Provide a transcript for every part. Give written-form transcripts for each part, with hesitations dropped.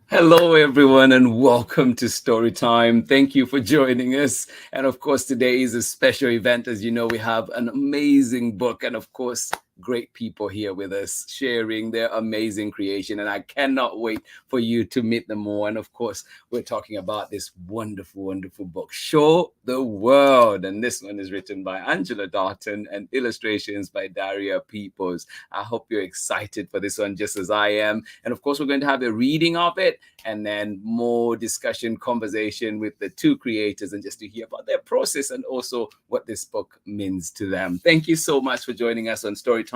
Hello, everyone, and welcome to Story Time. Thank you for joining us. And of course, today is a special event. As you know, we have an amazing book, and of course, great people here with us sharing their amazing creation. And I cannot wait for you to meet them more. And of course, we're talking about this wonderful, wonderful book, Show the World. And this one is written by Angela Dalton and illustrations by Daria Peoples. I hope you're excited for this one, just as I am. And of course, we're going to have a reading of it and then more discussion, conversation with the two creators, and just to hear about their process and also what this book means to them. Thank you so much for joining us on Storytime,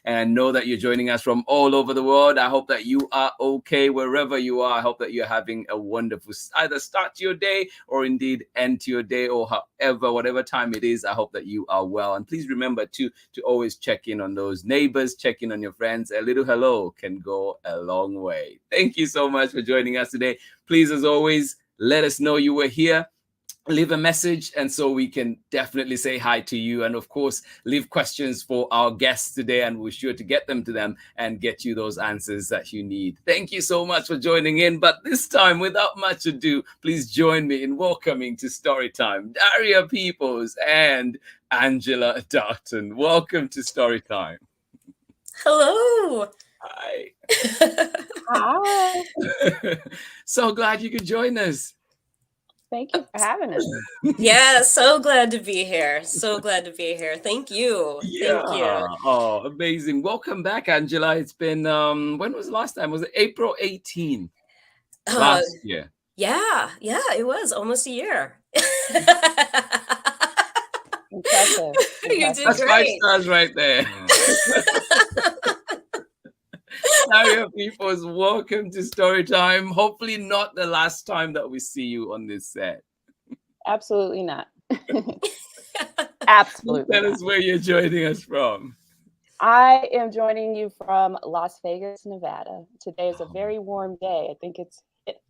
and know that you're joining us from all over the world. I hope that you are okay wherever you are. I hope that you're having a wonderful either start to your day or indeed end to your day, or however, whatever time it is. I hope that you are well. And please remember to always check in on those neighbors, check in on your friends. A little hello can go a long way. Thank you so much for joining us today. Please, as always, let us know you were here. Leave a message, and so we can definitely say hi to you. And of course, leave questions for our guests today, and we're sure to get them to them and get you those answers that you need. Thank you so much for joining in. But this time, without much ado, please join me in welcoming to Storytime Daria Peoples and Angela Dalton. Welcome to Storytime. Hello. Hi. Hi. So glad you could join us. Thank you for having us. Yeah, so glad to be here. So glad to be here. Thank you. Yeah. Thank you. Oh, amazing. Welcome back, Angela. It's been when was the last time? Was it April 18th last year? Yeah, it was almost a year. Impressive. You did That's 5 great. stars right there. Daria Peoples, welcome to Storytime. Hopefully not the last time that we see you on this set. Absolutely not. Absolutely Tell not. us where you're joining us from. I am joining you from Las Vegas, Nevada. Today is a very warm day. I think it's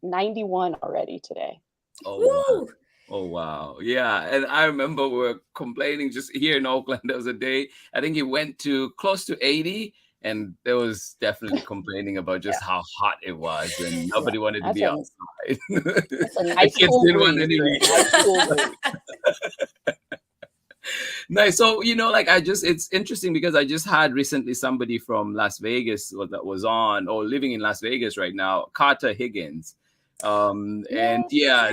91 already today. Oh, Woo! wow. Oh, wow. Yeah. And I remember we were complaining just here in Oakland. There was a day, I think it went to close to 80. And there was definitely complaining about just how hot it was, and nobody wanted to be outside. That's a nice Kids cool didn't want breeze. any Nice cool breeze. Nice. So, it's interesting because I just had recently somebody from Las Vegas that was on, or living in Las Vegas right now, Carter Higgins. And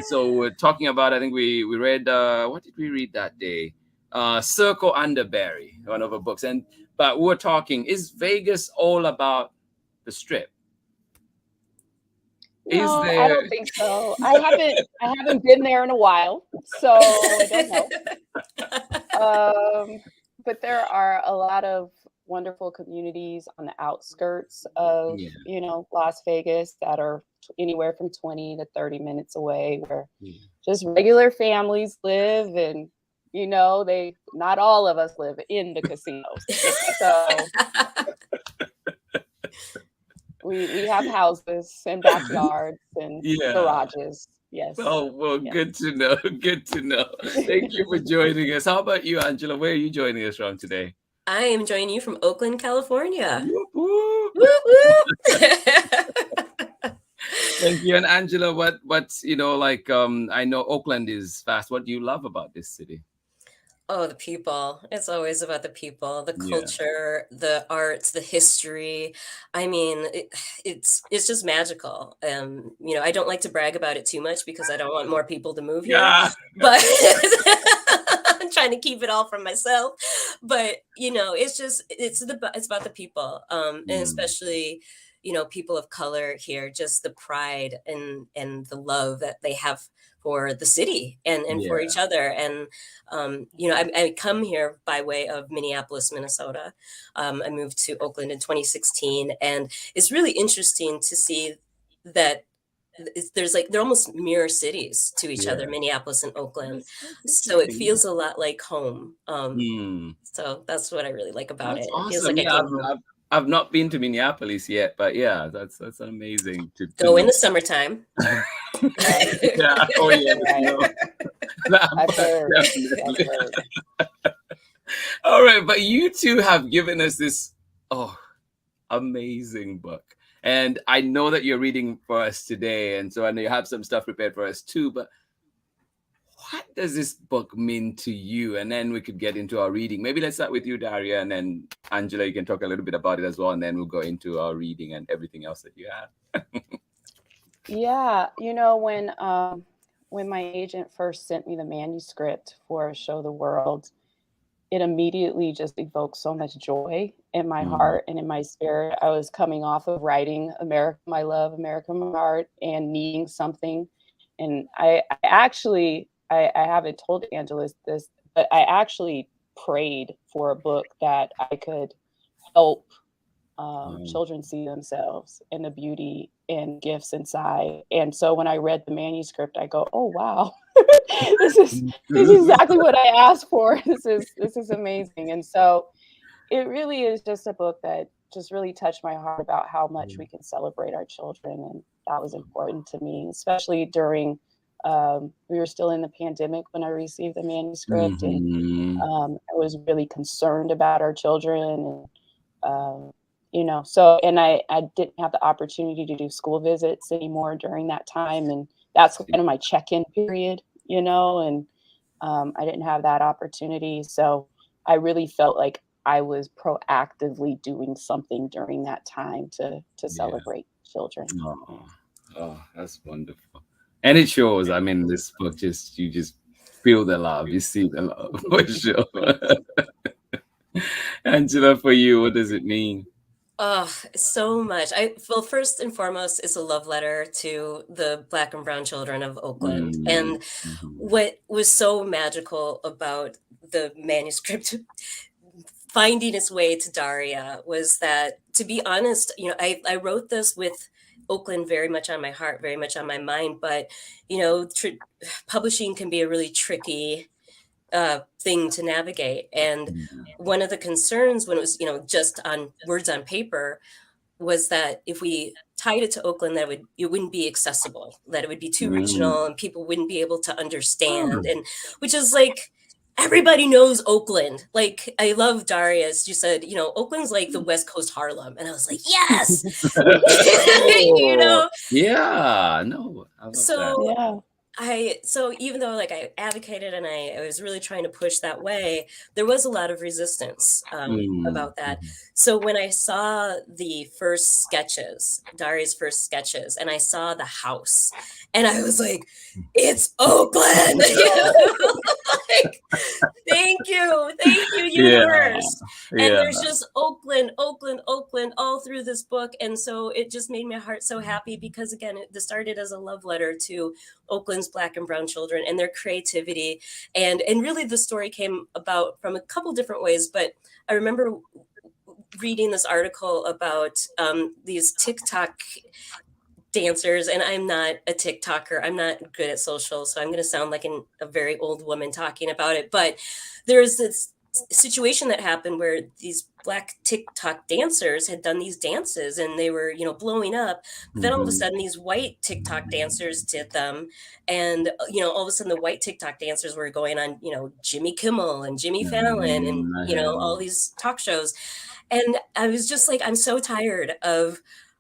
so we're talking about, I think we read, what did we read that day? Circle Underberry, one of her books. But we're talking, is Vegas all about the Strip? No, I don't think so. I haven't been there in a while, so I don't know. But there are a lot of wonderful communities on the outskirts of Las Vegas that are anywhere from 20 to 30 minutes away, where just regular families live, and they not all of us live in the casinos. So we have houses and backyards and garages. Yes. Oh, well, good to know. Good to know. Thank you for joining us. How about you, Angela? Where are you joining us from today? I am joining you from Oakland, California. Whoop, whoop. Whoop, whoop. Thank you. And Angela, what's I know Oakland is fast. What do you love about this city? Oh, the people. It's always about the people, the culture, the arts, the history. I mean, it's just magical. I don't like to brag about it too much because I don't want more people to move here. But I'm trying to keep it all from myself. But it's about the people, and especially people of color here. Just the pride and the love that they have for the city and for each other. And, I come here by way of Minneapolis, Minnesota. I moved to Oakland in 2016, and it's really interesting to see that they're almost mirror cities to each other, Minneapolis and Oakland. So it feels a lot like home. So that's what I really like about it. Awesome. It feels like I came home. I've not been to Minneapolis yet, but that's amazing to go in the summertime. I've heard. All right, but you two have given us this amazing book, And I know that you're reading for us today, and so I know you have some stuff prepared for us too, but what does this book mean to you? And then we could get into our reading. Maybe let's start with you, Daria, and then Angela, you can talk a little bit about it as well, and then we'll go into our reading and everything else that you have. Yeah, when my agent first sent me the manuscript for Show the World, it immediately just evoked so much joy in my heart and in my spirit. I was coming off of writing America, My Love, America, My Heart, and needing something. And I haven't told Angela this, but I actually prayed for a book that I could help children see themselves and the beauty and gifts inside. And so when I read the manuscript, I go, oh wow, this is exactly what I asked for. This is amazing. And so it really is just a book that just really touched my heart about how much we can celebrate our children. And that was important to me, especially during we were still in the pandemic when I received the manuscript, and I was really concerned about our children. And so, and I didn't have the opportunity to do school visits anymore during that time. And that's kind of my check-in period, and I didn't have that opportunity. So I really felt like I was proactively doing something during that time to celebrate children. Oh, that's wonderful. And it shows, I mean, this book you just feel the love, you see the love for sure. Angela, for you, what does it mean? Oh, so much. Well, first and foremost, it's a love letter to the Black and brown children of Oakland. And what was so magical about the manuscript finding its way to Daria was that, to be honest, I wrote this with Oakland very much on my heart, very much on my mind. But, publishing can be a really tricky thing to navigate. And one of the concerns when it was, just on words on paper was that if we tied it to Oakland, that it wouldn't be accessible, that it would be too regional and people wouldn't be able to understand. And which is like, everybody knows Oakland. Like, I love Daria's. You said, Oakland's like the West Coast Harlem. And I was like, yes. Yeah, no. I love So Yeah. So even though I advocated and I was really trying to push that way, there was a lot of resistance about that. So when I saw the first sketches, Daria's first sketches, and I saw the house, and I was like, it's Oakland. Thank you, universe. And there's just Oakland all through this book. And so it just made my heart so happy because, again, it started as a love letter to Oakland's Black and brown children and their creativity. And really the story came about from a couple different ways. But I remember reading this article about these TikTok dancers, and I'm not a TikToker. I'm not good at social, so I'm going to sound like a very old woman talking about it. But there's this situation that happened where these Black TikTok dancers had done these dances and they were, blowing up. But then all of a sudden these white TikTok dancers did them. And, all of a sudden the white TikTok dancers were going on, Jimmy Kimmel and Jimmy Fallon and, all these talk shows. And I was just like, I'm so tired of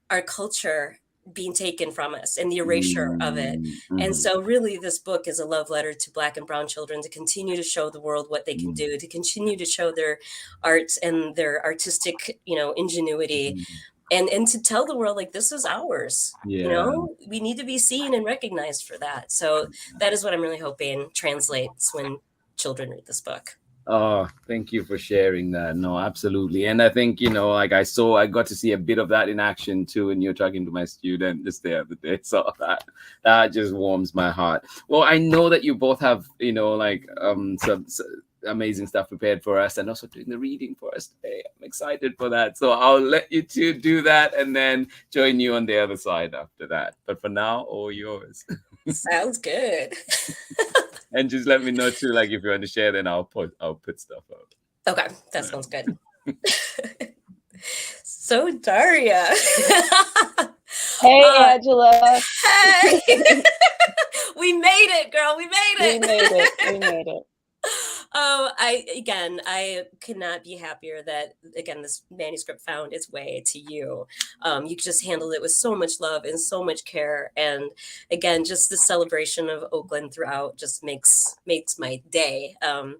our culture being taken from us and the erasure of it. And so really this book is a love letter to Black and brown children to continue to show the world what they can do, to continue to show their art and their artistic, ingenuity, and to tell the world, like, this is ours. We need to be seen and recognized for that. So that is what I'm really hoping translates when children read this book. Oh, thank you for sharing that. No, absolutely. And I think, I got to see a bit of that in action too. And you're talking to my student just the other day. So that just warms my heart. Well, I know that you both have, some amazing stuff prepared for us and also doing the reading for us today. I'm excited for that. So I'll let you two do that and then join you on the other side after that. But for now, all yours. Sounds good. And just let me know too, if you want to share, then I'll put stuff up. Okay, that sounds good. So Daria. Hey, Angela. Hey. We made it, girl. We made it. We made it. Oh, I could not be happier that again this manuscript found its way to you. You just handled it with so much love and so much care, and again, just the celebration of Oakland throughout just makes my day. And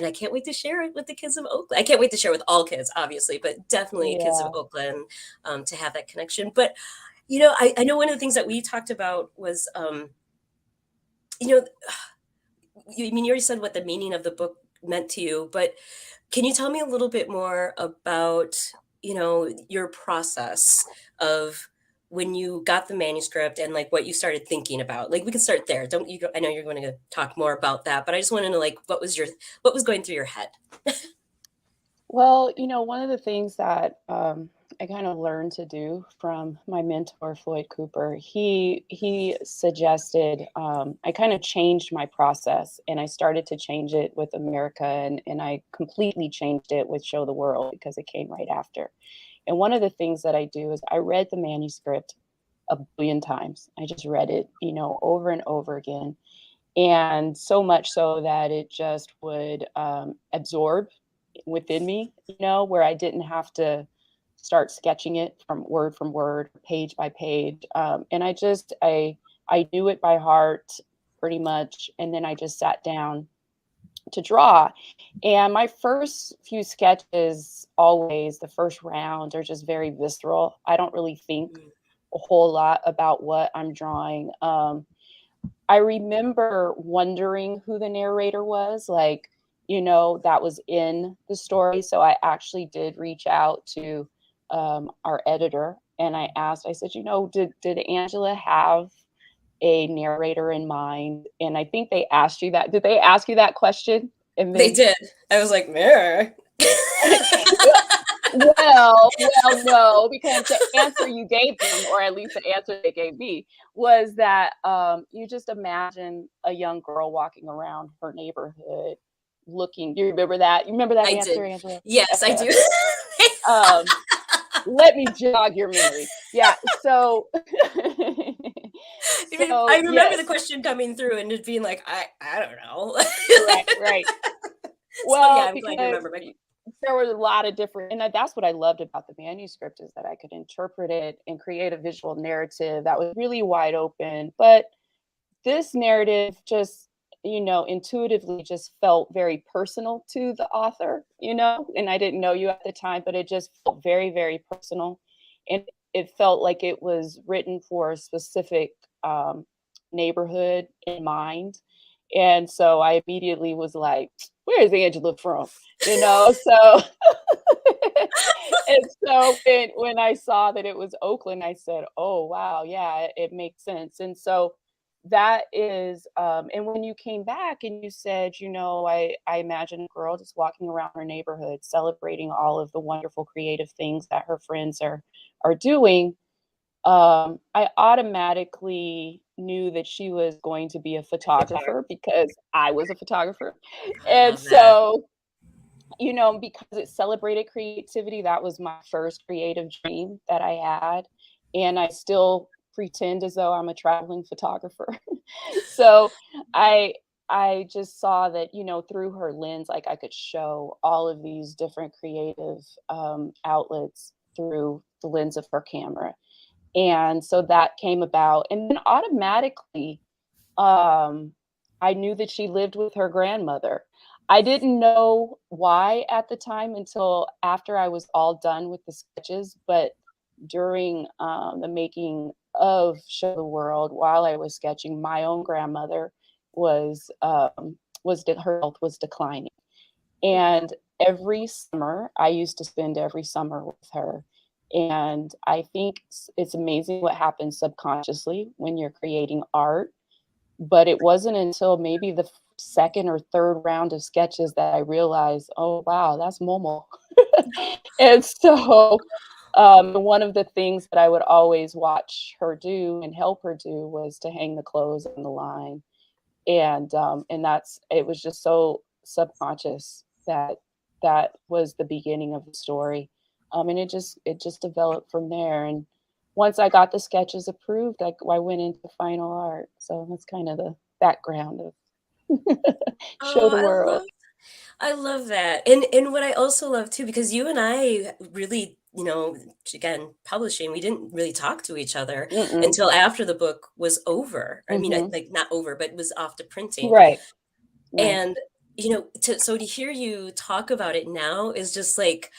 I can't wait to share it with the kids of Oakland. I can't wait to share with all kids, obviously, but definitely kids of Yeah. Oakland, to have that connection. But I know one of the things that we talked about was, you know, I mean, you already said what the meaning of the book meant to you, but can you tell me a little bit more about, your process of when you got the manuscript and like what you started thinking about? Like we can start there. Don't you go, I know you're going to talk more about that, but I just want to know like what was going through your head? Well, one of the things that I kind of learned to do from my mentor Floyd Cooper, he suggested I kind of changed my process, and I started to change it with America, and I completely changed it with Show the World because it came right after. And one of the things that I do is I read the manuscript a billion times. I just read it, over and over again, and so much so that it just would absorb within me, where I didn't have to start sketching it from word, page by page. And I knew it by heart pretty much. And then I just sat down to draw. And my first few sketches, always the first round, are just very visceral. I don't really think Mm. a whole lot about what I'm drawing. I remember wondering who the narrator was, like, that was in the story. So I actually did reach out to our editor, and I said, did Angela have a narrator in mind? And I think they asked you that. Did they ask you that question? And They then, did. I was like, mirror. well, no, because the answer you gave them, or at least the answer they gave me, was that you just imagine a young girl walking around her neighborhood looking. You remember that? You remember that I answer, did. Angela? Yes, I Okay. do. Let me jog your memory. Yeah. So, I so remember yes, the question coming through and it being like, I don't know. right, right. So yeah, Well, I'm glad you because remember. there were a lot of different, and that's what I loved about the manuscript, is that I could interpret it and create a visual narrative that was really wide open. But this narrative just, intuitively just felt very personal to the author, and I didn't know you at the time, but it just felt very, very personal. And it felt like it was written for a specific neighborhood in mind. And so I immediately was like, where is Angela from? So and so when I saw that it was Oakland, I said, "Oh, wow, yeah, it makes sense." And so that is, and when you came back and you said, I imagine a girl just walking around her neighborhood, celebrating all of the wonderful creative things that her friends are doing. I automatically knew that she was going to be a photographer because I was a photographer. I And love that. so, because it celebrated creativity, that was my first creative dream that I had. And I still pretend as though I'm a traveling photographer. So I I just saw that, through her lens, like I could show all of these different creative outlets through the lens of her camera. And so that came about. And then automatically, um, I knew that she lived with her grandmother. I didn't know why at the time until after I was all done with the sketches, but during the making of Show the World, while I was sketching, my own grandmother her health was declining, Mhm. and every summer I used to spend every summer with her. And I think it's amazing what happens subconsciously when you're creating art, but it wasn't until maybe the second or third round of sketches that I realized, oh wow, that's Momo. And so one of the things that I would always watch her do and help her do was to hang the clothes on the line. And that's it was just so subconscious that that was the beginning of the story. And it just developed from there. And once I got the sketches approved, I went into final art. So that's kind of the background of Show Oh, the I World. love I love that. And what I also love too, because you and I really, again, publishing, we didn't really talk to each other Mm-mm. until after the book was over. I mean, Mm-hmm. like not over, but was off to printing. Right. Right. And, so to hear you talk about it now is just like,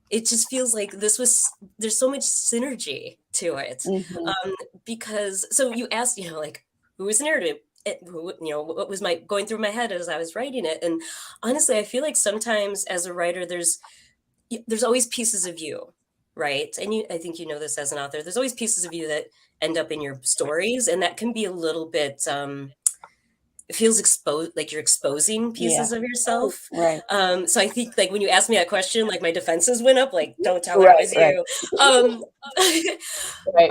it just feels like there's so much synergy to it. Mm-hmm. Because, so you asked, like, who was the narrative? What was going through my head as I was writing it. And honestly, I feel like sometimes as a writer, there's always pieces of you, right? And I think you know this as an author, there's always pieces of you that end up in your stories, and that can be a little bit, it feels exposed, like you're exposing pieces of yourself. Right. So I think like when you asked me that question, like my defenses went up, like, don't tell her Right, it was you. Right.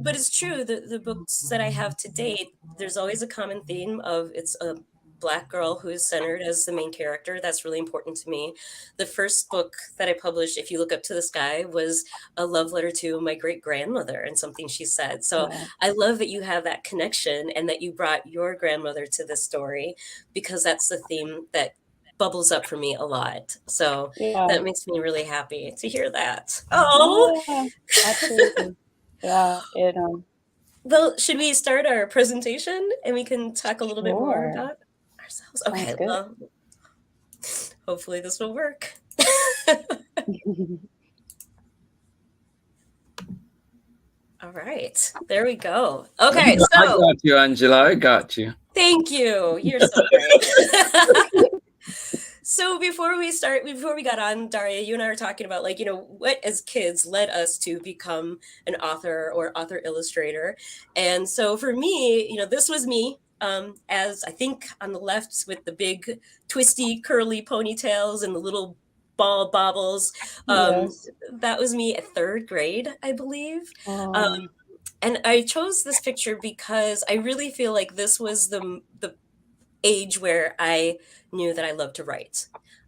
But it's true. The books that I have to date, there's always a common theme of it's a Black girl who is centered as the main character. That's really important to me. The first book that I published, If You Look Up to the Sky, was a love letter to my great grandmother and something she said. So Wow. I love that you have that connection and that you brought your grandmother to this story, because that's the theme that bubbles up for me a lot. So Yeah. that makes me really happy to hear that. Oh, Yeah, absolutely. Yeah. well, should we start our presentation and we can talk a little bit more Sure. about ourselves? Sounds Okay, good. well, hopefully this will work. All right, there we go. Okay, I so got you, Angela. I got you. thank you. You're so great. So before we got on, Daria, you and I were talking about like, what as kids led us to become an author or author illustrator. And so for me, this was me, as I think on the left with the big twisty curly ponytails and the little ball baubles. Yes. That was me at third grade, I believe. Oh. And I chose this picture because I really feel like this was the age where I knew that I loved to write.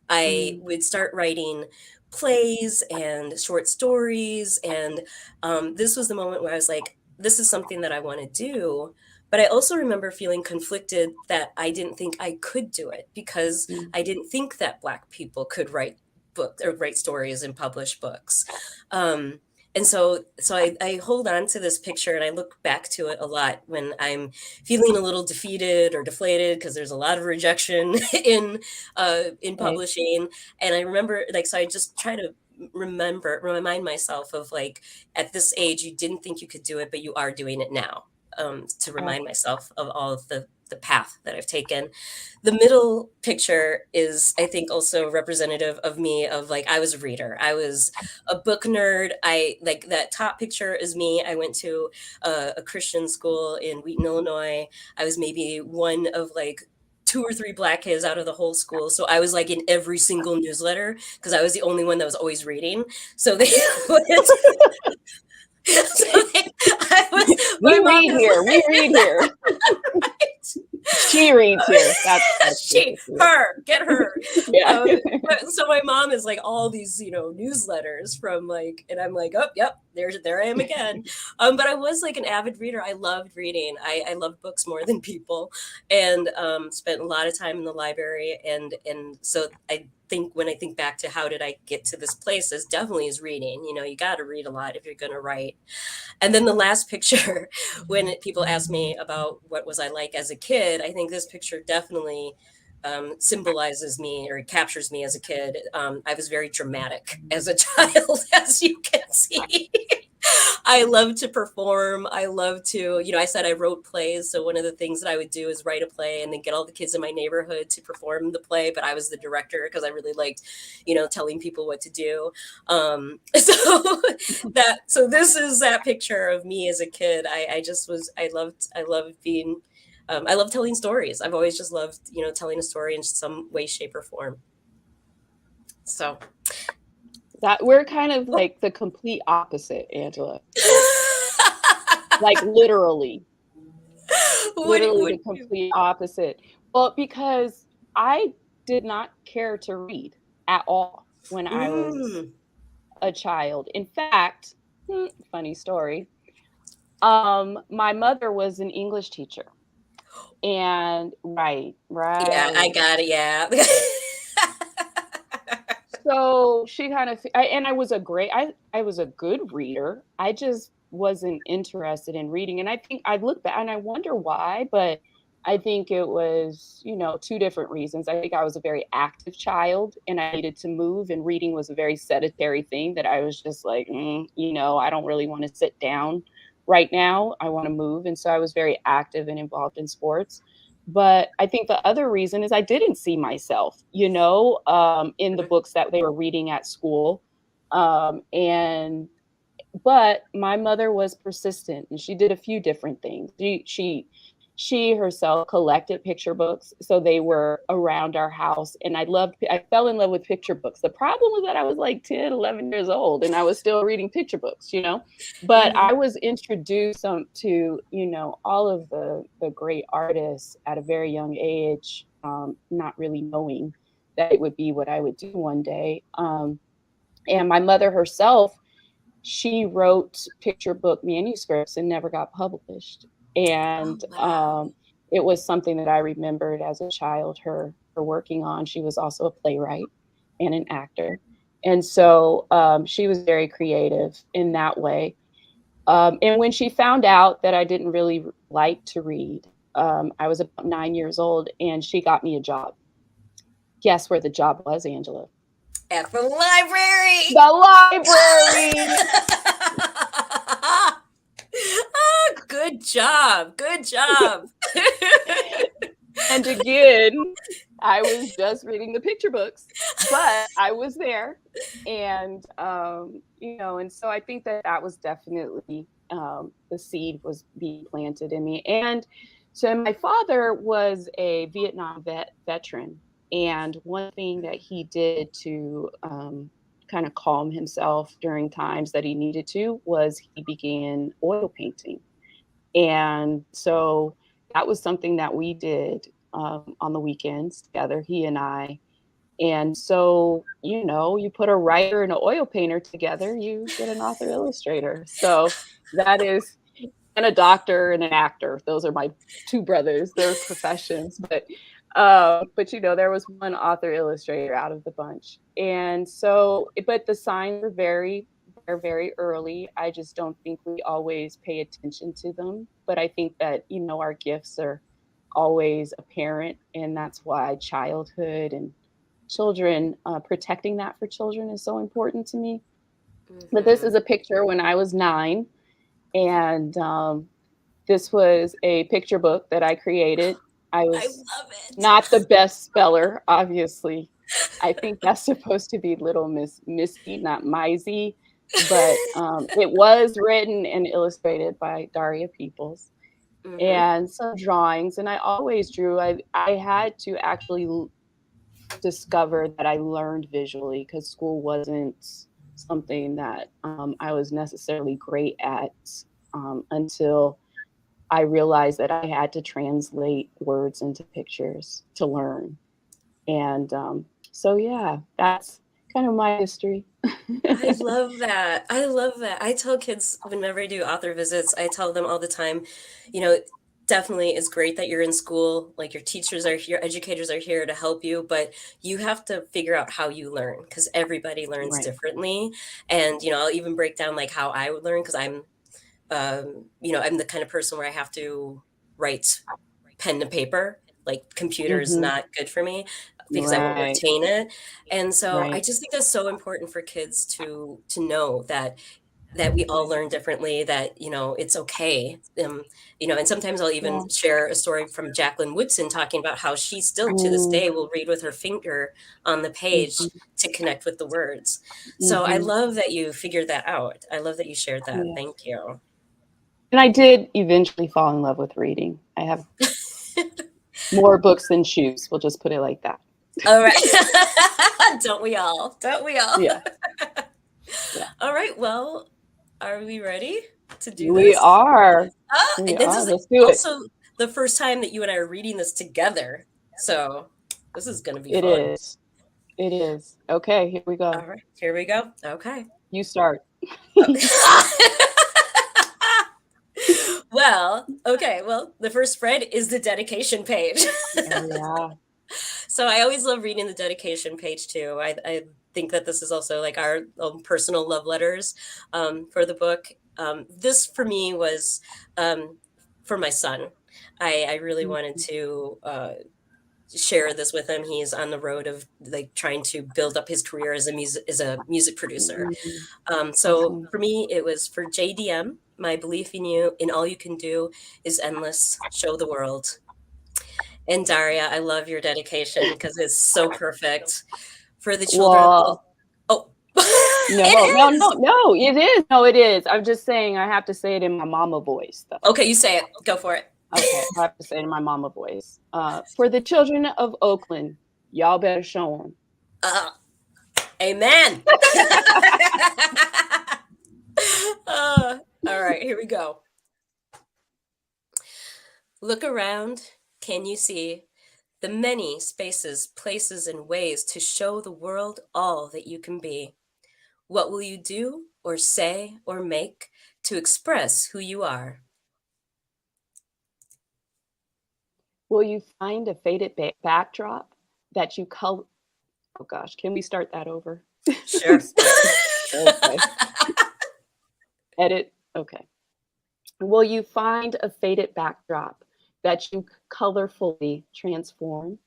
I would start writing plays and short stories. And this was the moment where I was like, this is something that I want to do. But I also remember feeling conflicted that I didn't think I could do it because I didn't think that Black people could write books or write stories and publish books. And so I hold on to this picture and I look back to it a lot when I'm feeling a little defeated or deflated because there's a lot of rejection in publishing. And I remember, like, so I just try to remind myself of like, at this age, you didn't think you could do it, but you are doing it now. To remind myself of all of the path that I've taken. The middle picture is, I think, also representative of me, of like, I was a reader. I was a book nerd. I like that top picture is me. I went to a Christian school in Wheaton, Illinois. I was maybe one of like 2 or 3 Black kids out of the whole school. So I was like in every single newsletter because I was the only one that was always reading. So they we read here. Right. She reads here. That's get her. Yeah. So my mom is like all these, newsletters from like, and I'm like, oh, yep, there I am again. But I was like an avid reader. I loved reading. I loved books more than people, and spent a lot of time in the library. And so I think when I think back to how did I get to this place, is definitely is reading. You got to read a lot if you're going to write. And then the last picture, when people ask me about what was I like as a kid, I think this picture definitely symbolizes me or captures me as a kid. I was very dramatic as a child, as you can see. I love to perform. I love to, I said I wrote plays. So one of the things that I would do is write a play and then get all the kids in my neighborhood to perform the play. But I was the director because I really liked, telling people what to do. So this is that picture of me as a kid. I loved being, I love telling stories. I've always just loved, telling a story in some way, shape, or form. So that we're kind of like the complete opposite, Angela. Like literally the complete opposite. Well, because I did not care to read at all when I was a child. In fact, funny story. My mother was an English teacher. And right. Yeah, I got it. Yeah. So she kind of, and I was I was a good reader. I just wasn't interested in reading. And I think I look back and I wonder why, but I think it was, two different reasons. I think I was a very active child and I needed to move, and reading was a very sedentary thing that I was just like, I don't really want to sit down right now. I want to move. And so I was very active and involved in sports. But I think the other reason is I didn't see myself, in the books that they were reading at school. But my mother was persistent and she did a few different things. She herself collected picture books, so they were around our house, and I fell in love with picture books. The problem was that I was like 10, 11 years old and I was still reading picture books, but I was introduced to, all of the great artists at a very young age, not really knowing that it would be what I would do one day. And my mother herself, she wrote picture book manuscripts and never got published. And it was something that I remembered as a child, her working on. She was also a playwright and an actor. And so she was very creative in that way. And when she found out that I didn't really like to read, I was about 9 years old and she got me a job. Guess where the job was, Angela? At the library. The library. Oh, good job. Good job. And again, I was just reading the picture books, but I was there. And, and so I think that was definitely the seed was being planted in me. And so my father was a Vietnam veteran. And one thing that he did to kind of calm himself during times that he needed to was he began oil painting. And so that was something that we did on the weekends together, he and I. And so, you put a writer and an oil painter together, you get an author illustrator. So that is, and a doctor and an actor. Those are my two brothers, their professions. But there was one author illustrator out of the bunch. And so, but the signs were very early. I just don't think we always pay attention to them. But I think that, our gifts are always apparent. And that's why childhood and children, protecting that for children is so important to me. Mm-hmm. But this is a picture when I was 9. And this was a picture book that I created. I was not the best speller, obviously. I think that's supposed to be Little Miss Misty, not Mizey. But it was written and illustrated by Daria Peoples. Mm-hmm. And some drawings. And I always drew. I had to actually discover that I learned visually because school wasn't something that I was necessarily great at until I realized that I had to translate words into pictures to learn. And so, yeah, that's kind of my history. I love that. I tell kids whenever I do author visits, I tell them all the time, definitely it's great that you're in school, like your teachers are here, educators are here to help you, but you have to figure out how you learn because everybody learns differently. And, I'll even break down like how I would learn because I'm the kind of person where I have to write pen to paper, like computer is not good for me because I won't retain it. And so I just think that's so important for kids to know that we all learn differently, that, it's okay. And sometimes I'll even share a story from Jacqueline Woodson talking about how she still to this day will read with her finger on the page to connect with the words. So I love that you figured that out. I love that you shared that. Thank you. And I did eventually fall in love with reading. I have more books than shoes. We'll just put it like that. All right. Don't we all? Yeah. All right. Well, are we ready to do this? We are. This is also the first time that you and I are reading this together. So this is going to be fun. It is. Okay, here we go. All right. Here we go. Okay. You start. Well, the first spread is the dedication page. Yeah. So I always love reading the dedication page too. I think that this is also like our own personal love letters for the book. This for me was for my son. I really wanted to share this with him. He's on the road of like trying to build up his career as a music producer. So for me, it was for JDM. My belief in you, in all you can do, is endless. Show the world. And Daria, I love your dedication because it's so perfect for the children. Well, oh, no, it is. No, it is. I'm just saying I have to say it in my mama voice, though. Okay, you say it. Go for it. Okay, I have to say it in my mama voice. For the children of Oakland, y'all better show them. Amen. All right, here we go. Look around. Can you see the many spaces, places, and ways to show the world all that you can be? What will you do or say or make to express who you are? Will you find a faded backdrop that you color? Oh gosh, can we start that over? Sure. Okay. Edit. Okay. Will you find a faded backdrop that you colorfully transform?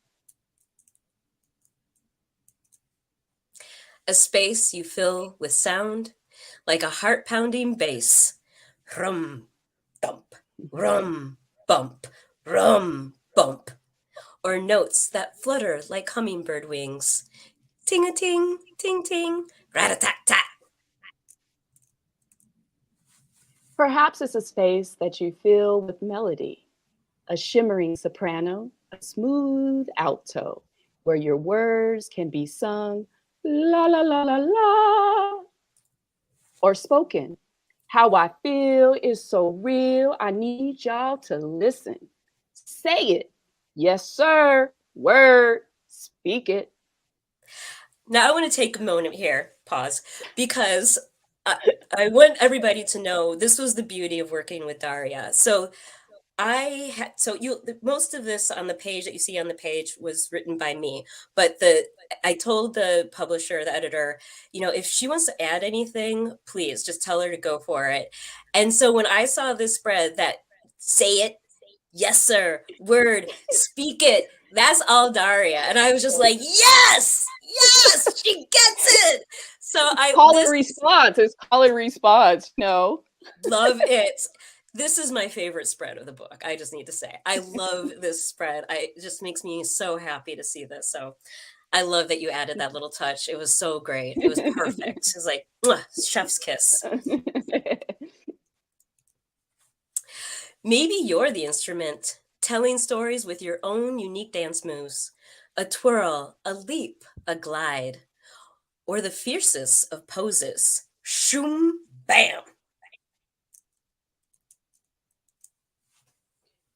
A space you fill with sound like a heart-pounding bass. Rum, thump, rum, bump, rum, bump. Or notes that flutter like hummingbird wings. Ting-a-ting, ting-ting, rat-a-tat-tat. Perhaps it's a space that you fill with melody, a shimmering soprano, a smooth alto, where your words can be sung la la la la la, or spoken. How I feel is so real. I need y'all to listen. Say it. Yes, sir. Word. Speak it. Now I want to take a moment here, pause, because I want everybody to know this was the beauty of working with Daria. So most of this on the page that you see on the page was written by me, but I told the publisher, the editor, if she wants to add anything, please just tell her to go for it. And so when I saw this spread that say it, yes sir, word, speak it, that's all Daria, and I was just like, yes, she gets it. So call and response. It's call and response. No, love it. This is my favorite spread of the book. I just need to say, I love this spread. It just makes me so happy to see this. So I love that you added that little touch. It was so great. It was perfect. It was like chef's kiss. Maybe you're the instrument, telling stories with your own unique dance moves, a twirl, a leap, a glide, or the fiercest of poses. Shoom, bam.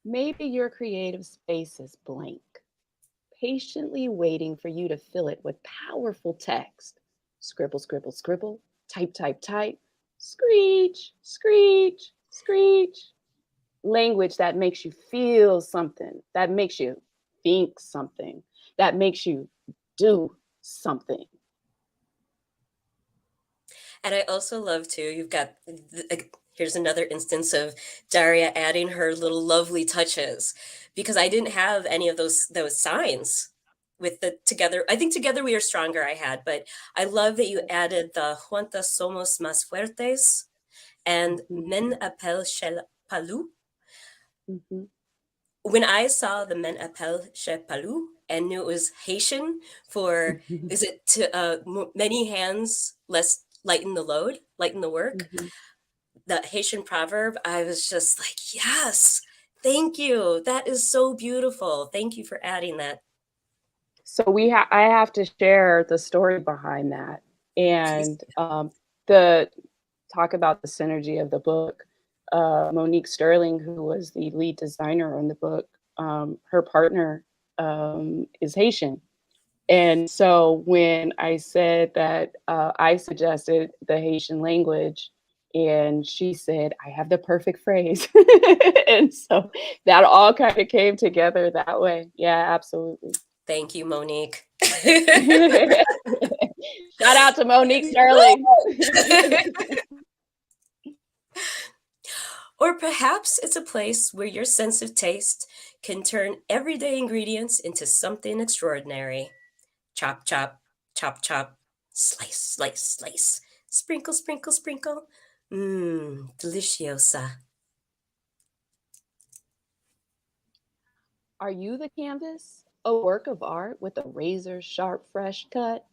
Maybe your creative space is blank, patiently waiting for you to fill it with powerful text. Scribble, scribble, scribble, type, type, type, screech, screech, screech. Language that makes you feel something, that makes you think something, that makes you do something. And I also love too, you've got, here's another instance of Daria adding her little lovely touches, because I didn't have any of those signs with the together. I think together we are stronger I had, but I love that you added the Juntas somos más fuertes and Men appellent chez Palou. Mm-hmm. When I saw the Men appellent chez Palou and knew it was Haitian for, is it to many hands, less lighten the load, lighten the work, the Haitian proverb, I was just like, yes, thank you. That is so beautiful. Thank you for adding that. So I have to share the story behind that, and the talk about the synergy of the book. Monique Sterling, who was the lead designer on the book, her partner is Haitian. And so when I said that I suggested the Haitian language, and she said, I have the perfect phrase. And so that all kind of came together that way. Yeah, absolutely. Thank you, Monique. Shout out to Monique Sterling. Or perhaps it's a place where your sense of taste can turn everyday ingredients into something extraordinary. Chop, chop, chop, chop, slice, slice, slice, sprinkle, sprinkle, sprinkle. Mmm, deliciosa. Are you the canvas? A work of art with a razor sharp, fresh cut,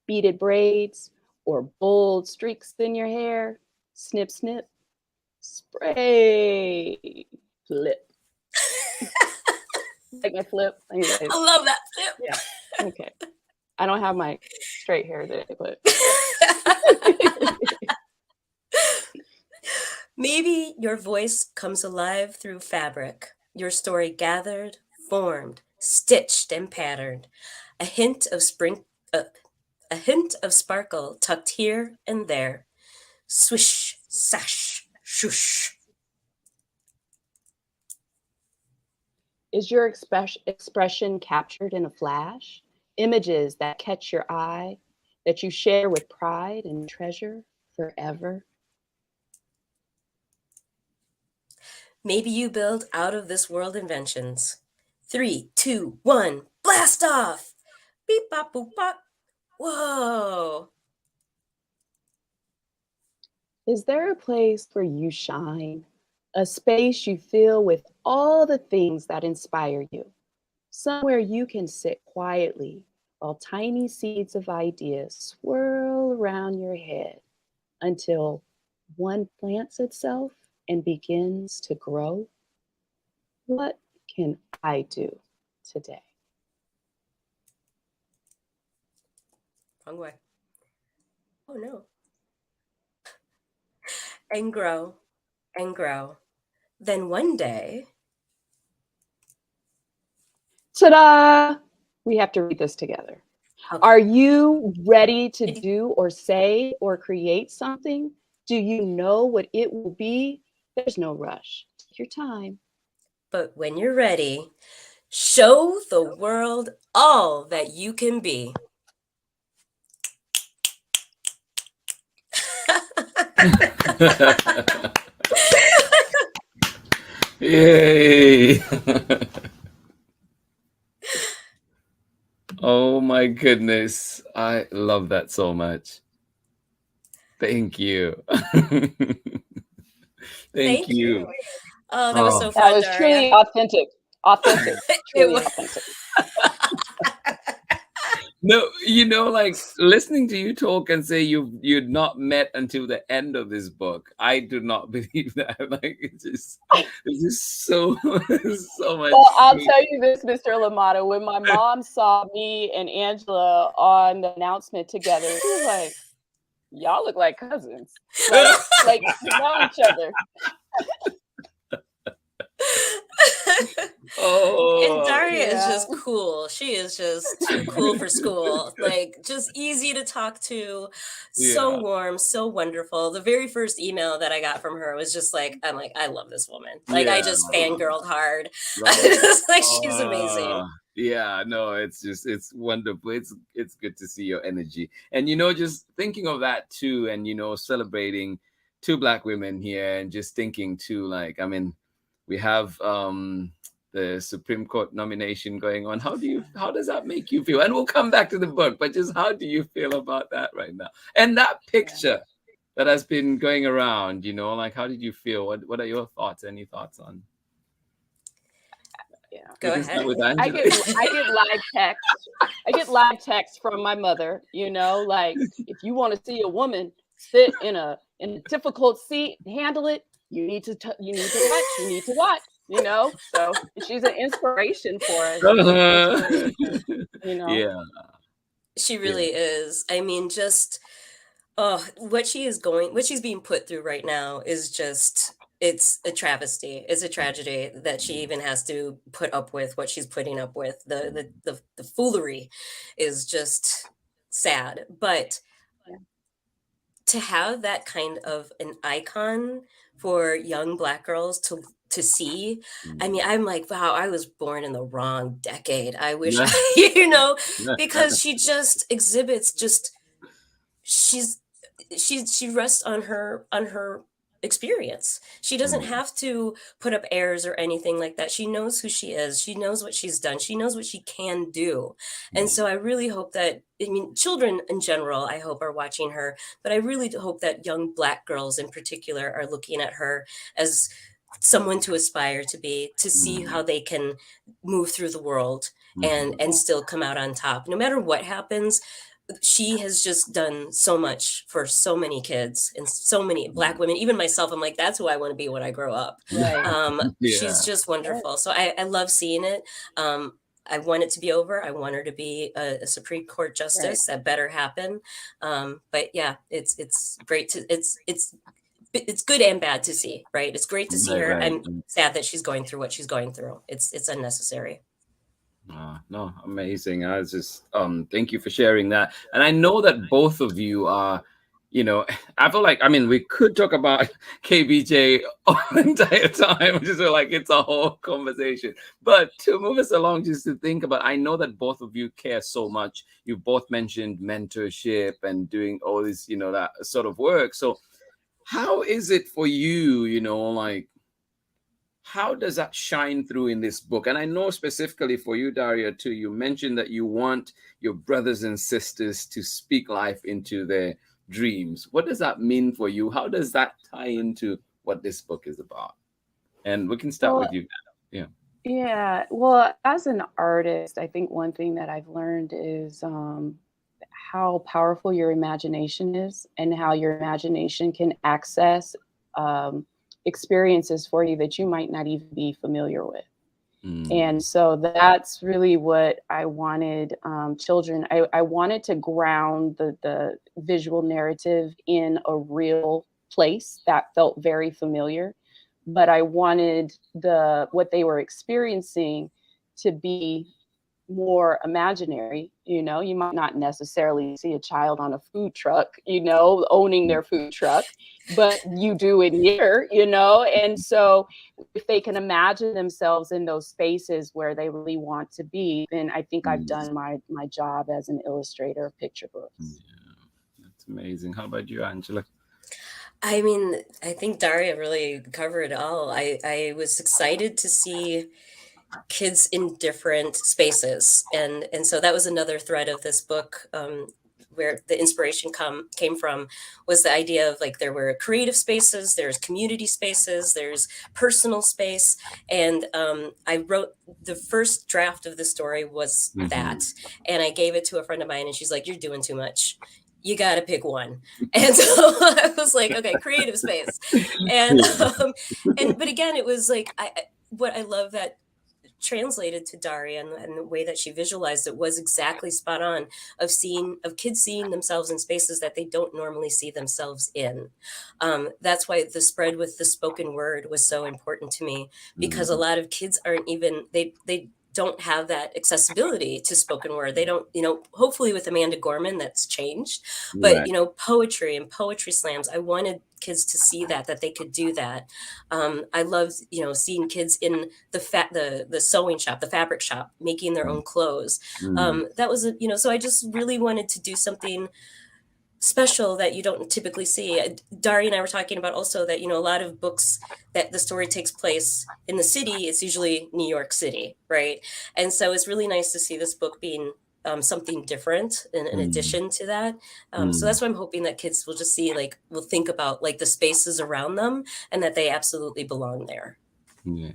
beaded braids, or bold streaks in your hair? Snip, snip, spray, flip. Like my flip? Anyways. I love that flip. Yeah. Okay. I don't have my straight hair today, but. Maybe your voice comes alive through fabric, your story gathered, formed, stitched, and patterned. A hint of a hint of sparkle tucked here and there. Swish, sash, shush. Is your expression captured in a flash? Images that catch your eye, that you share with pride and treasure forever? Maybe you build out of this world inventions. 3, 2, 1, blast off! Beep, bop, boop, bop. Whoa. Is there a place where you shine? A space you fill with all the things that inspire you? Somewhere you can sit quietly while tiny seeds of ideas swirl around your head until one plants itself and begins to grow? What can I do today? Wrong way. Oh no. And grow and grow. Then one day. Ta-da! We have to read this together. Okay. Are you ready to do or say or create something? Do you know what it will be? There's no rush. Take your time. But when you're ready, show the world all that you can be. Yay! Oh my goodness. I love that so much. Thank you. Thank you. Oh, that was so fun. That was Daria. truly authentic. Authentic. Truly was. authentic. No, like listening to you talk and say you'd not met until the end of this book. I do not believe that. Like it's just so so much. Well, I'll tell you this, Mr. LaMotta. When my mom saw me and Angela on the announcement together, she was like, "Y'all look like cousins. Like you know each other." And Daria is just cool. She is just too cool for school. Like just easy to talk to, so warm, so wonderful. The very first email that I got from her was just like, I love this woman. Like I just fangirled hard. It's like she's amazing. Yeah, no, it's wonderful. It's good to see your energy. And just thinking of that too, and celebrating 2 Black women here, and just thinking too, like, I mean, we have the Supreme Court nomination going on. How does that make you feel? And we'll come back to the book, but just how do you feel about that right now? And that picture that has been going around, like, how did you feel? What are your thoughts? Any thoughts on? Yeah. Go ahead. I get live text. I get live text from my mother, like, if you want to see a woman sit in a difficult seat, handle it, you need to watch, so she's an inspiration for us. Yeah, she really is. I mean, just what she's being put through right now is just, it's a travesty. It's a tragedy that she even has to put up with what she's putting up with. The foolery is just sad. But to have that kind of an icon for young Black girls to see. I Mm. mean, I'm like, wow, I was born in the wrong decade. I wish, Yeah. you know, because she just exhibits just she's she rests on her experience. She doesn't Mm. have to put up airs or anything like that. She knows who she is. She knows what she's done. She knows what she can do. And Yeah. so I really hope that, I mean, children in general, I hope are watching her, but I really do hope that young Black girls in particular are looking at her as someone to aspire to be, to see Mm. how they can move through the world Mhm. and still come out on top. No matter what happens, she has just done so much for so many kids and so many Black women, even myself. I'm like, that's who I want to be when I grow up. Right. She's Yeah. just Yes. wonderful. So I love seeing it. I want it to be over. I want her to be a Supreme Court Right. justice. That better happen. But yeah, it's great to it's good and bad to see, right? It's great to see Right, her. right. I'm sad that she's going through what she's going through. It's unnecessary. No, amazing. I was just thank you for sharing that. And I know that both of you are, you know, I feel like, I mean, we could talk about KBJ all the entire time, just feel like it's a whole conversation. But to move us along, just to think about, I know that both of you care so much. You both mentioned mentorship and doing all this, you know, that sort of work. So how is it for you, you know, like how does that shine through in this book? And I know specifically for you, Daria, too, you mentioned that you want your brothers and sisters to speak life into their dreams. What does that mean for you? How does that tie into what this book is about? And we can start Well, with you. Yeah. yeah. Well, as an artist, I think one thing that I've learned is how powerful your imagination is and how your imagination can access um, experiences for you that you might not even be familiar with. Mm, And so that's really what I wanted children. I wanted to ground the visual narrative in a real place that felt very familiar, but I wanted what they were experiencing to be more imaginary. You know, you might not necessarily see a child on a food truck, you know, owning their food truck, but you do in here, you know. And so if they can imagine themselves in those spaces where they really want to be, then I think I've mm, done my job as an illustrator of picture yeah, books. that's amazing. How about you, Angela? I mean, I think Daria really covered it all. I was excited to see kids in different spaces, and so that was another thread of this book, where the inspiration came from, was the idea of like there were creative spaces, there's community spaces, there's personal space, and I wrote the first draft of the story was that, Mhm. and I gave it to a friend of mine, and she's like, "You're doing too much. You got to pick one." And so I was like, "Okay, creative space," and Yeah. but again, it was like what I love that translated to Daria, and the way that she visualized it was exactly spot on, of kids seeing themselves in spaces that they don't normally see themselves in. That's why the spread with the spoken word was so important to me, because a Mm, lot of kids aren't even they don't have that accessibility to spoken word. They don't, hopefully with Amanda Gorman that's changed, but right. poetry and poetry slams, I wanted kids to see that they could do that. I loved, seeing kids in the sewing shop, the fabric shop, making their Mm, own clothes. mm, That was so I just really wanted to do something special that you don't typically see. Dari and I were talking about also that, a lot of books that the story takes place in the city, it's usually New York City, right? And so it's really nice to see this book being something different in mm, addition to that. So mm. that's why I'm hoping that kids will just see, like, will think about like the spaces around them and that they absolutely belong there. Yeah,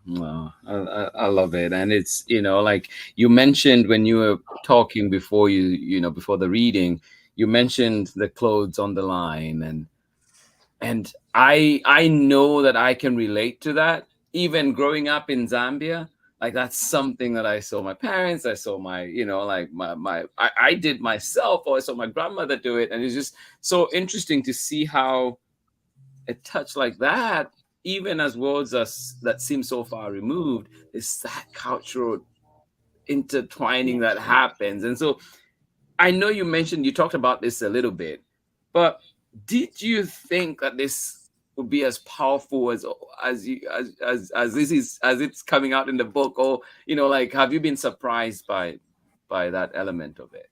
well, I love it, and it's, like you mentioned when you were talking before before the reading, you mentioned the clothes on the line, and I know that I can relate to that. Even growing up in Zambia, like that's something that I saw my parents, I saw my, like I did myself, or I saw my grandmother do it, and it's just so interesting to see how a touch like that, even as worlds that seem so far removed, is that cultural intertwining that Connection. happens. And so I know you talked about this a little bit, but did you think that this will be as powerful as you as this is, as it's coming out in the book? Or, you know, like, have you been surprised by that element of it?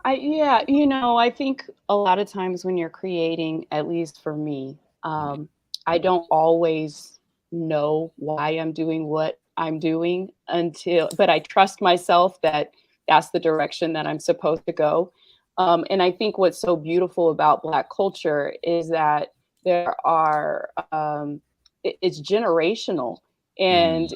Yeah, you know, I think a lot of times when you're creating, at least for me, I don't always know why I'm doing what I'm doing but I trust myself that that's the direction that I'm supposed to go. And I think what's so beautiful about Black culture is that there are, it's generational, Mm,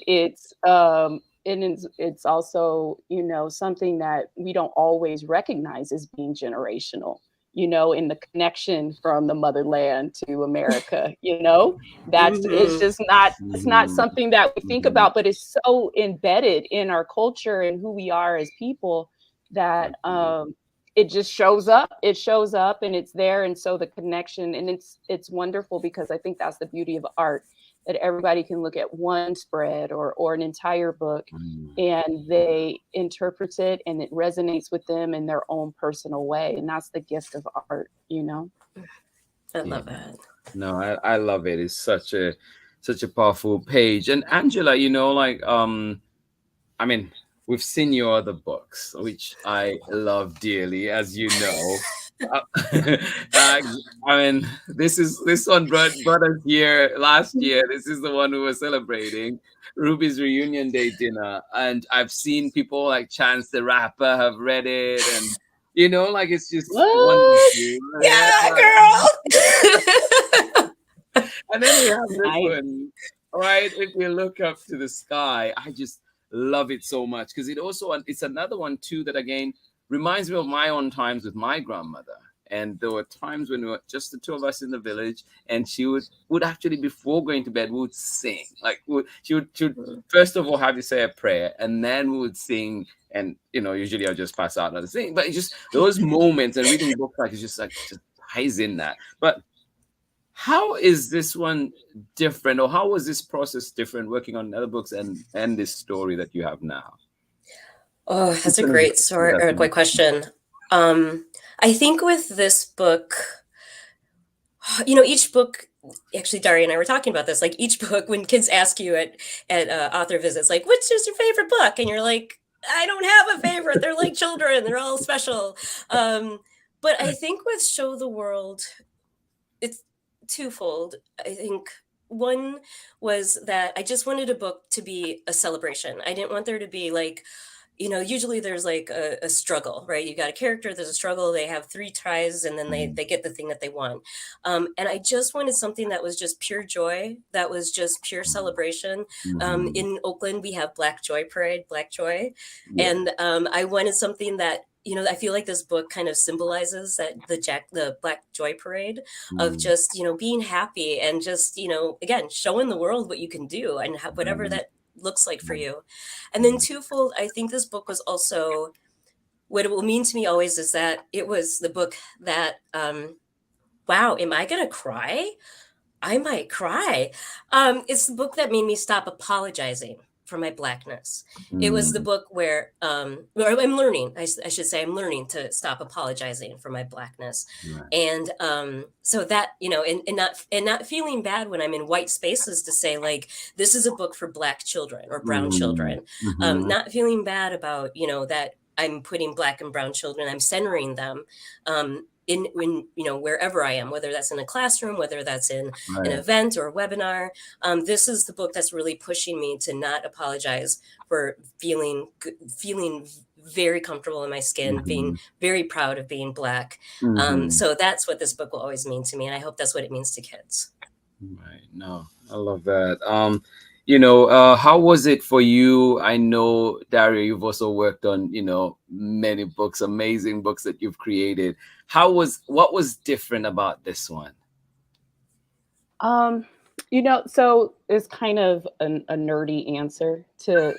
and it's also, you know, something that we don't always recognize as being generational, you know, in the connection from the motherland to America, you know, that's, it's Hmm. just not, it's not mhm, something that we think mhm, about, but it's so embedded in our culture and who we are as people that it just shows up and it's there. And so the connection, and it's wonderful, because I think that's the beauty of art, that everybody can look at one spread or an entire book, mm, and they interpret it and it resonates with them in their own personal way. And that's the gift of art, you know? I yeah. love that. No, I love it. It's such a powerful page. And Angela, you know, like, I mean, we've seen your other books, which I love dearly, as you know. Uh, uh, I mean, this one brought us here last year. This is the one we were celebrating, Ruby's Reunion Day dinner, and I've seen people like Chance the Rapper have read it, and, you know, like, it's just What? wonderful. Yeah. Yeah, girl. And then we have this Nice. one, right? If you look up to the sky, I just love it so much, because it's another one too that again reminds me of my own times with my grandmother. And there were times when we were just the two of us in the village, and she would actually, before going to bed, we would sing. Like, she would first of all have you say a prayer, and then we would sing. And, you know, usually I'll just pass out and sing. But it's just those moments, and reading books, like, it's just ties in that. But how is this one different, or how was this process different, working on other books and this story that you have now? Oh, Which that's a one is great it story that or a you great question. I think with this book, you know, each book, actually, Daria and I were talking about this, like each book, when kids ask you at author visits, like, which is your favorite book? And you're like, I don't have a favorite. They're like children. They're all special. But I think with Show the World, it's twofold. I think one was that I just wanted a book to be a celebration. I didn't want there to be like, you know, usually there's like a struggle, right? You got a character, there's a struggle, they have three tries, and then they get the thing that they want. And I just wanted something that was just pure joy, that was just pure celebration. Mhm. In Oakland, we have Black Joy Parade, Black Joy. Yeah. And I wanted something that, you know, I feel like this book kind of symbolizes that the Black Joy Parade of Mhm. just, you know, being happy and just, you know, again, showing the world what you can do and whatever Mhm. that looks like for you. And then twofold, I think this book was also, what it will mean to me always is that it was the book that, wow, am I gonna cry? I might cry. It's the book that made me stop apologizing for my blackness. It was the Mhm. book where I'm learning. I should say I'm learning to stop apologizing for my blackness, Right. and so that, you know, and not feeling bad when I'm in white spaces to say like this is a book for Black children or brown Mhm. children. Mhm. Not feeling bad about, you know, that I'm putting Black and brown children. I'm centering them. In you know, wherever I am, whether that's in a classroom, whether that's in an Right. event or a webinar, this is the book that's really pushing me to not apologize for feeling very comfortable in my skin, being Mhm. very proud of being Black. Mhm. So that's what this book will always mean to me, and I hope that's what it means to kids. Right. No, I love that. How was it for you? I know, Daria, you've also worked on, many books, amazing books that you've created. What was different about this one? Um, you know, so it's kind of a nerdy answer to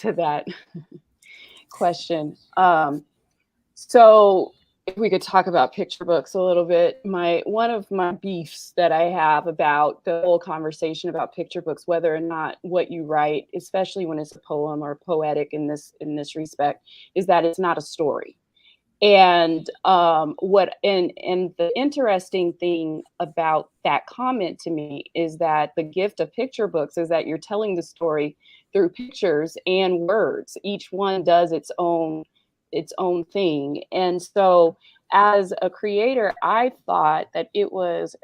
that question. So if we could talk about picture books a little bit, my one of my beefs that I have about the whole conversation about picture books, whether or not what you write, especially when it's a poem or poetic in this respect, is that it's not a story. And the interesting thing about that comment to me is that the gift of picture books is that you're telling the story through pictures and words. Each one does its own thing. And so as a creator, I thought that it was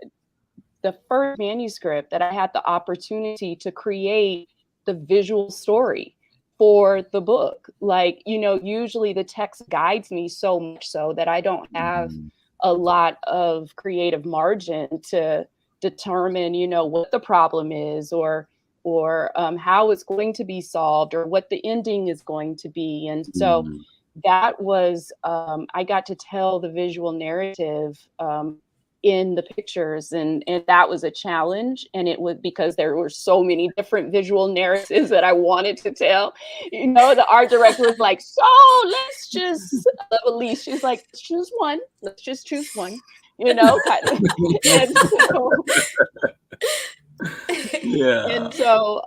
the first manuscript that I had the opportunity to create the visual story for the book. Like, usually the text guides me so much so that I don't have a lot of creative margin to determine, what the problem is, or how it's going to be solved, or what the ending is going to be. And so that was, I got to tell the visual narrative in the pictures, and that was a challenge. And it was because there were so many different visual narratives that I wanted to tell. The art director was like, so let's just, Elise, she's like, choose one, let's just choose one, kind of. And so, Yeah. and so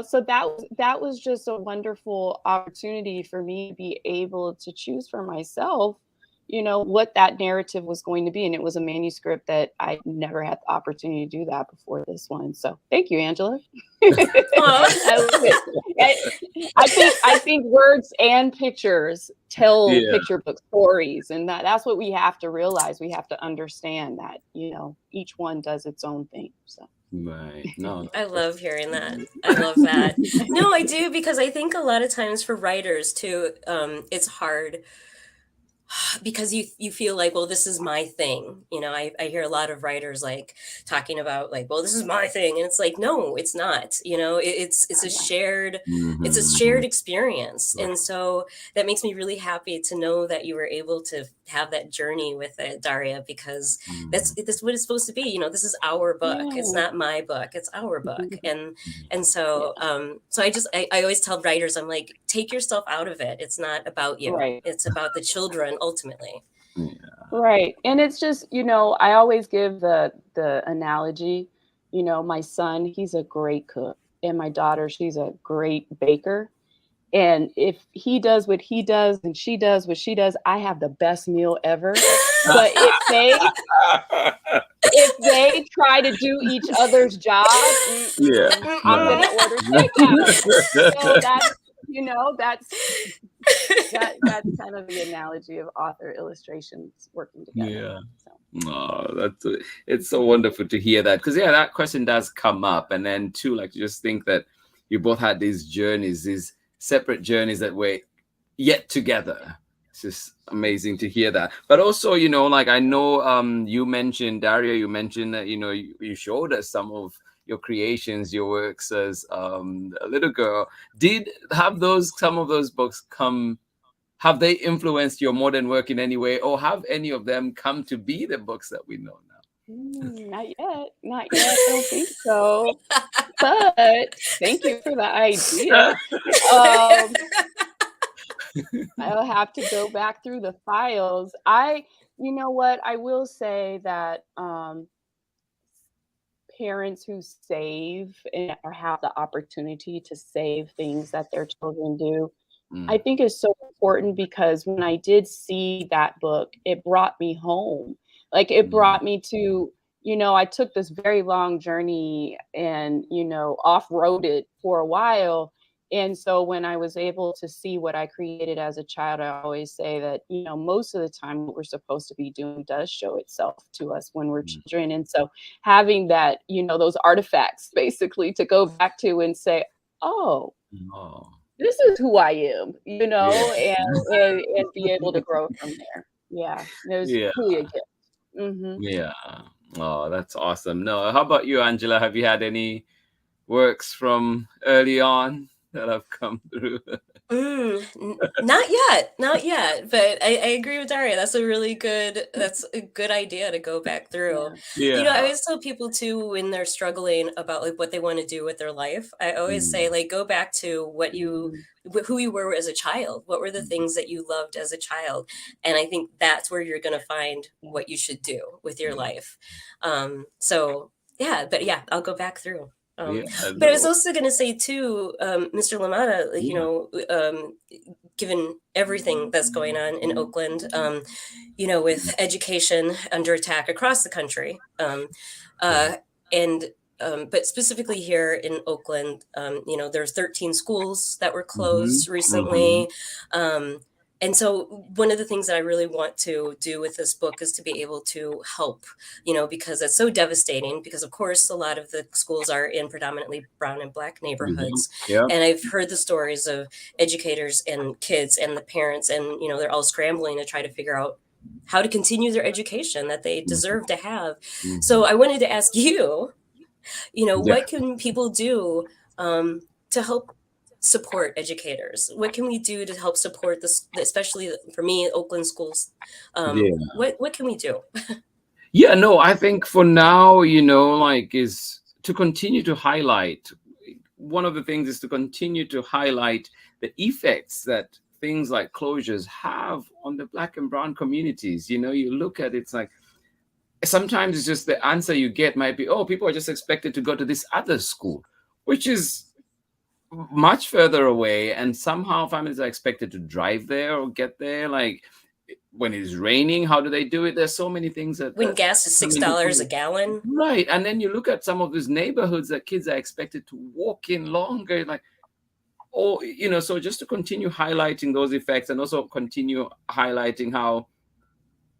so that was just a wonderful opportunity for me to be able to choose for myself, what that narrative was going to be. And it was a manuscript that I never had the opportunity to do that before this one. So thank you, Angela. I love it. I think words and pictures tell picture book stories, and that's what we have to realize. We have to understand that, each one does its own thing. So. Right. No, I love hearing that. I love that. No, I do, because I think a lot of times for writers too, it's hard because you feel like, well, this is my thing. I hear a lot of writers like talking about like, well, this is my thing. And it's like, no, it's not, it's a shared, it's a shared experience. And so that makes me really happy to know that you were able to have that journey with it, Daria, because that's what it's supposed to be. This is our book. It's not my book. It's our book. And so, so I always tell writers, I'm like, take yourself out of it. It's not about you. Right. It's about the children ultimately. Right. And it's just, I always give the analogy, my son, he's a great cook, and my daughter, she's a great baker. And if he does what he does and she does what she does, I have the best meal ever. But if they try to do each other's job, I'm going to order takeout. So that's kind of the analogy of author illustrations working together. Yeah. So. It's so wonderful to hear that, because that question does come up. And then too, like, just think that you both had these journeys, these separate journeys that were yet together. It's just amazing to hear that. But also, like, I know you mentioned, Daria, you mentioned that, you showed us some of your creations, your works as a little girl. Some of those books have they influenced your modern work in any way, or have any of them come to be the books that we know now? Not yet. I don't think so. But thank you for the idea. I'll have to go back through the files. You know what? I will say that parents who save or have the opportunity to save things that their children do, I think is so important, because when I did see that book, it brought me home. Like, it brought me to, I took this very long journey and, off-roaded for a while. And so when I was able to see what I created as a child, I always say that, most of the time what we're supposed to be doing does show itself to us when we're children. And so having that, those artifacts basically to go back to and say, oh, this is who I am, and be able to grow from there. Yeah, it was truly a gift. Yeah. Oh, that's awesome. No, how about you, Angela? Have you had any works from early on that have come through? Not yet. But I agree with Daria. That's a good idea to go back through. Yeah. I always tell people too, when they're struggling about like what they want to do with their life, I always say, like, go back to who you were as a child. What were the things that you loved as a child? And I think that's where you're going to find what you should do with your life. So yeah, but yeah, I'll go back through. But I was also going to say too, Mr. LaMotta, given everything that's going on in Oakland, you know, with education under attack across the country. But specifically here in Oakland, you know, there's 13 schools that were closed recently. And so one of the things that I really want to do with this book is to be able to help, you know, because it's so devastating, because of course a lot of the schools are in predominantly brown and black neighborhoods. And I've heard the stories of educators and kids and the parents, and, you know, they're all scrambling to try to figure out how to continue their education that they deserve to have. So I wanted to ask you, you know, what can people do to help support educators? What can we do to help support this, especially for me, Oakland schools? What can we do? Yeah, no, I think for now, you know, like, is to continue to highlight. One of the things is to continue to highlight the effects that things like closures have on the Black and brown communities. You know, you look at it, it's like, sometimes it's just the answer you get might be, oh, people are just expected to go to this other school, which is much further away, and somehow families are expected to drive there or get there. Like, when it's raining, how do they do it? There's so many things that when gas is $6 a gallon, right? And then you look at some of these neighborhoods that kids are expected to walk in longer, like, oh, you know. So just to continue highlighting those effects, and also continue highlighting how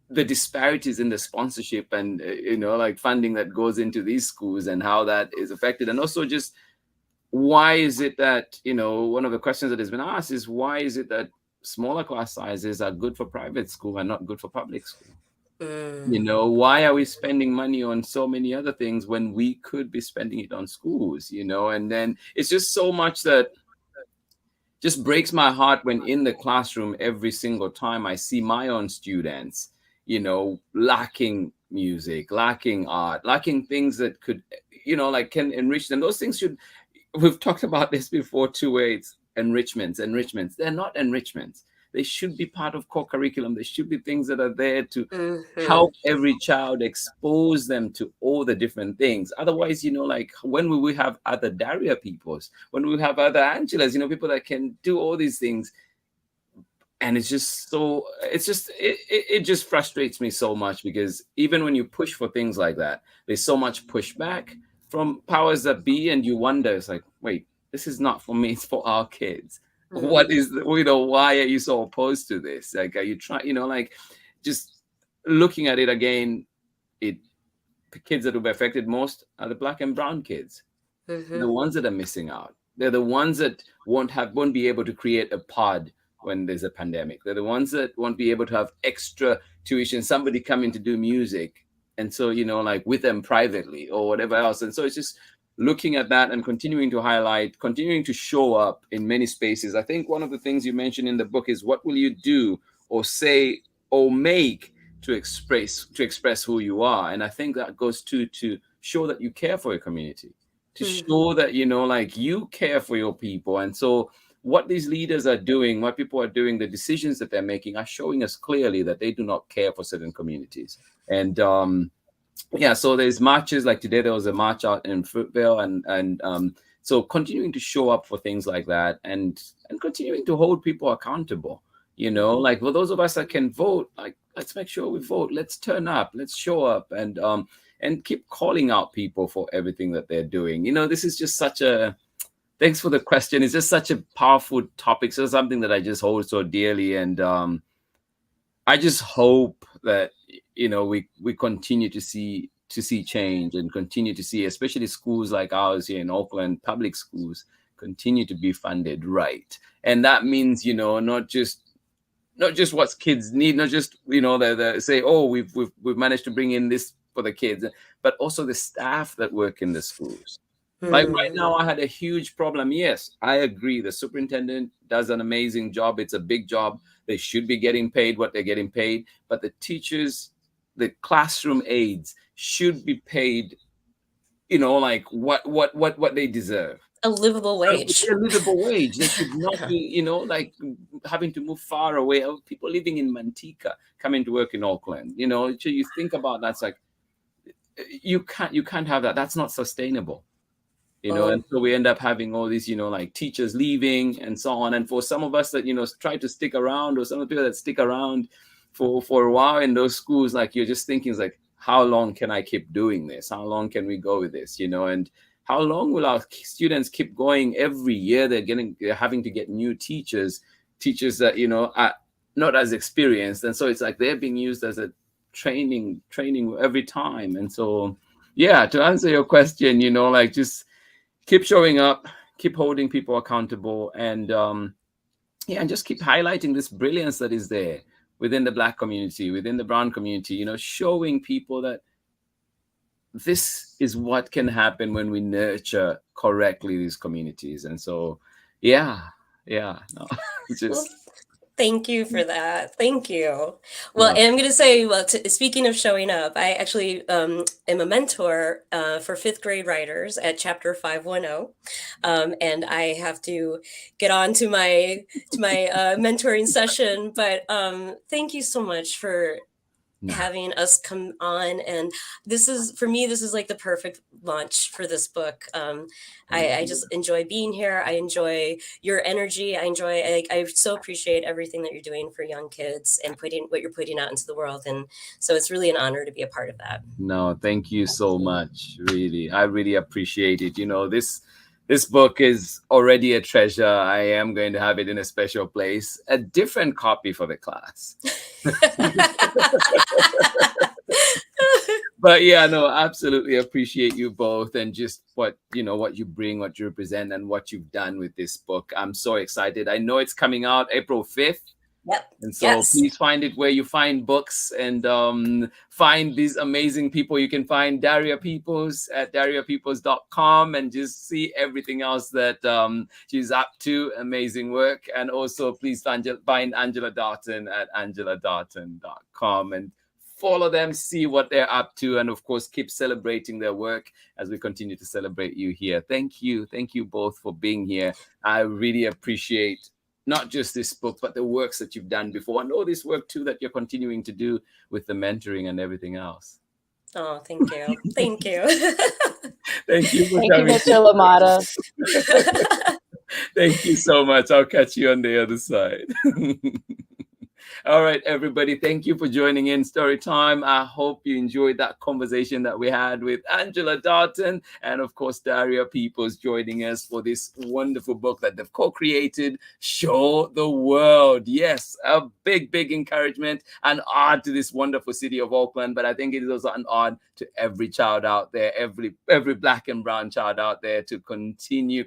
the disparities in the sponsorship and you know, like, funding that goes into these schools and how that is affected. And also just, why is it that, you know, one of the questions that has been asked is, why is it that smaller class sizes are good for private school and not good for public school? You know, why are we spending money on so many other things when we could be spending it on schools, you know? And then it's just so much that just breaks my heart when in the classroom every single time I see my own students, you know, lacking music, lacking art, lacking things that could, you know, like, can enrich them. Those things should, we've talked about this before too, where it's enrichments. They're not enrichments. They should be part of core curriculum. They should be things that are there to help every child, expose them to all the different things. Otherwise, you know, like, when will we have other Daria peoples? When we have other Angelas, you know, people that can do all these things? And it's just so, it just frustrates me so much, because even when you push for things like that, there's so much pushback from powers that be, and you wonder, it's like, wait, this is not for me, it's for our kids. What is, you know, why are you so opposed to this? Like, are you trying, you know, like, just looking at it again, the kids that will be affected most are the Black and brown kids. The ones that are missing out. They're the ones that won't be able to create a pod when there's a pandemic. They're the ones that won't be able to have extra tuition, somebody coming to do music, and so, you know, like, with them privately or whatever else. And so it's just looking at that and continuing to highlight, continuing to show up in many spaces. I think one of the things you mentioned in the book is, what will you do or say or make to express who you are? And I think that goes to show that you care for your community, to show that, you know, like, you care for your people. And so what these leaders are doing, what people are doing, the decisions that they're making are showing us clearly that they do not care for certain communities. And yeah, so there's marches, like today there was a march out in Fruitvale, and so continuing to show up for things like that, and continuing to hold people accountable, you know, like, for those of us that can vote, like, let's make sure we vote, let's turn up, let's show up, and keep calling out people for everything that they're doing. You know, this is just such a, thanks for the question. It's just such a powerful topic. So something that I just hold so dearly. And I just hope that, you know, we continue to see change, and continue to see, especially schools like ours here in Oakland, public schools, continue to be funded right. And that means, you know, not just what kids need, not just, you know, they say, oh, we've managed to bring in this for the kids, but also the staff that work in the schools. Like, right now, I had a huge problem. Yes, I agree. The superintendent does an amazing job. It's a big job. They should be getting paid what they're getting paid. But the teachers, the classroom aides should be paid, you know, like, what they deserve. A livable wage. A livable wage. They should not be, you know, like, having to move far away. People living in Manteca coming to work in Oakland. You know, so you think about that, it's like, you can't have that. That's not sustainable. you know, and so we end up having all these, you know, like teachers leaving and so on. And for some of us that, you know, try to stick around, or some of the people that stick around for a while in those schools, like you're just thinking, it's like, how long can I keep doing this? How long can we go with this? You know, and how long will our students keep going? Every year they're having to get new teachers that, you know, are not as experienced. And so it's like they're being used as a training every time. And so, yeah, to answer your question, you know, like just keep showing up, keep holding people accountable, and and just keep highlighting this brilliance that is there within the Black community, within the brown community, you know, showing people that this is what can happen when we nurture correctly these communities. And so, no, just. Well, thank you for that. Thank you. Well, and I'm going to say, well, speaking of showing up, I actually am a mentor for 5th grade writers at Chapter 510. And I have to get on to my mentoring session. But thank you so much for having us come on. And this is, for me, this is like the perfect launch for this book. I just enjoy being here. I enjoy your energy. I so appreciate everything that you're doing for young kids and what you're putting out into the world. And so it's really an honor to be a part of that. No, thank you so much. Really, I really appreciate it. You know, this book is already a treasure. I am going to have it in a special place, a different copy for the class. But yeah, no, absolutely appreciate you both, and just what you bring, what you represent, and what you've done with this book. I'm so excited. I know it's coming out April 5th. Yep. And so please find it where you find books, and find these amazing people. You can find Daria Peoples at dariapeoples.com and just see everything else that she's up to. Amazing work. And also please find Angela Darton at angeladarton.com and follow them, see what they're up to, and of course keep celebrating their work as we continue to celebrate you here. Thank you both for being here. I really appreciate not just this book, but the works that you've done before, and all this work too that you're continuing to do with the mentoring and everything else. Oh, thank you. Thank you. Thank you. Thank you, Mr. LaMotta. Thank you so much. I'll catch you on the other side. All right, everybody. Thank you for joining in Storytime. I hope you enjoyed that conversation that we had with Angela Darton, and of course, Daria Peoples joining us for this wonderful book that they've co-created, Show the World. Yes, a big encouragement, an ode to this wonderful city of Auckland, but I think it is also an ode to every child out there, every Black and brown child out there, to continue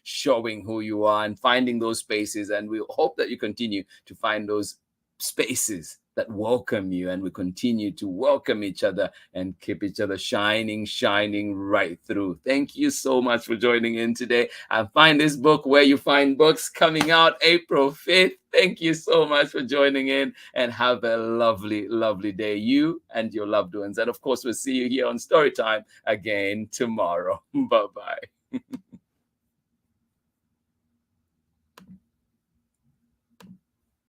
showing who you are and finding those spaces. And we hope that you continue to find those spaces that welcome you, and we continue to welcome each other and keep each other shining right through. Thank you so much for joining in today. And find this book where you find books, coming out April 5th. Thank you so much for joining in, and have a lovely day, you and your loved ones. And of course, we'll see you here on Storytime again tomorrow. Bye-bye.